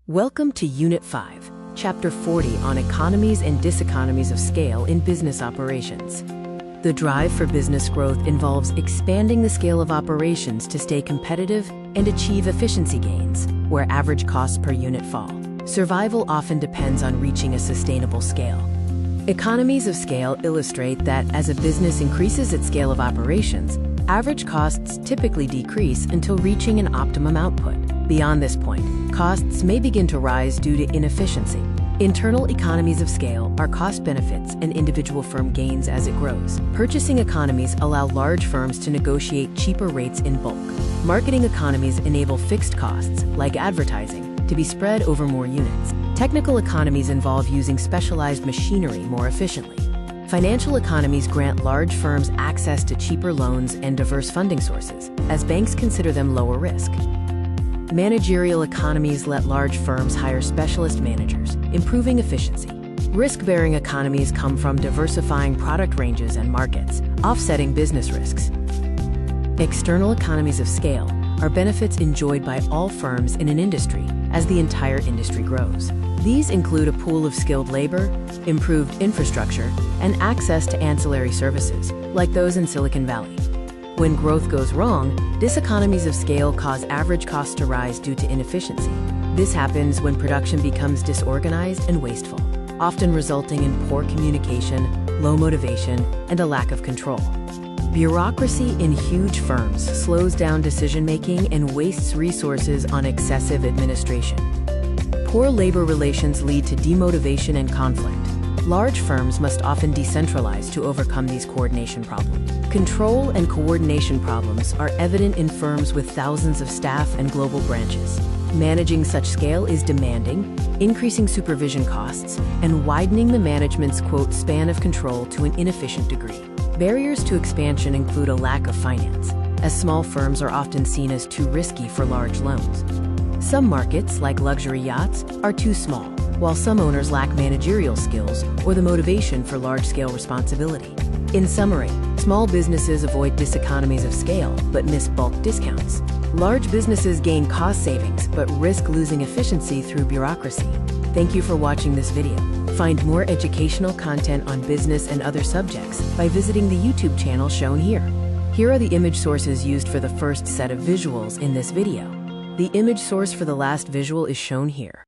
Welcome to Unit 5, Chapter 40 on Economies and Diseconomies of Scale in Business Operations. The drive for business growth involves expanding the scale of operations to stay competitive and achieve efficiency gains, where average costs per unit fall. Survival often depends on reaching a sustainable scale. Economies of scale illustrate that as a business increases its scale of operations, average costs typically decrease until reaching an optimum output. Beyond this point, costs may begin to rise due to inefficiency. Internal economies of scale are cost benefits an individual firm gains as it grows. Purchasing economies allow large firms to negotiate cheaper rates in bulk. Marketing economies enable fixed costs, like advertising, to be spread over more units. Technical economies involve using specialized machinery more efficiently. Financial economies grant large firms access to cheaper loans and diverse funding sources, as banks consider them lower risk. Managerial economies let large firms hire specialist managers, improving efficiency. Risk-bearing economies come from diversifying product ranges and markets, offsetting business risks. External economies of scale are benefits enjoyed by all firms in an industry as the entire industry grows. These include a pool of skilled labor, improved infrastructure, and access to ancillary services, like those in Silicon Valley. When growth goes wrong, diseconomies of scale cause average costs to rise due to inefficiency. This happens when production becomes disorganized and wasteful, often resulting in poor communication, low motivation, and a lack of control. Bureaucracy in huge firms slows down decision-making and wastes resources on excessive administration. Poor labor relations lead to demotivation and conflict. Large firms must often decentralize to overcome these coordination problems. Control and coordination problems are evident in firms with thousands of staff and global branches. Managing such scale is demanding, increasing supervision costs, and widening the management's span of control to an inefficient degree. Barriers to expansion include a lack of finance, as small firms are often seen as too risky for large loans. Some markets, like luxury yachts, are too small, while some owners lack managerial skills or the motivation for large-scale responsibility. In summary, small businesses avoid diseconomies of scale but miss bulk discounts. Large businesses gain cost savings but risk losing efficiency through bureaucracy. Thank you for watching this video. Find more educational content on business and other subjects by visiting the YouTube channel shown here. Here are the image sources used for the first set of visuals in this video. The image source for the last visual is shown here.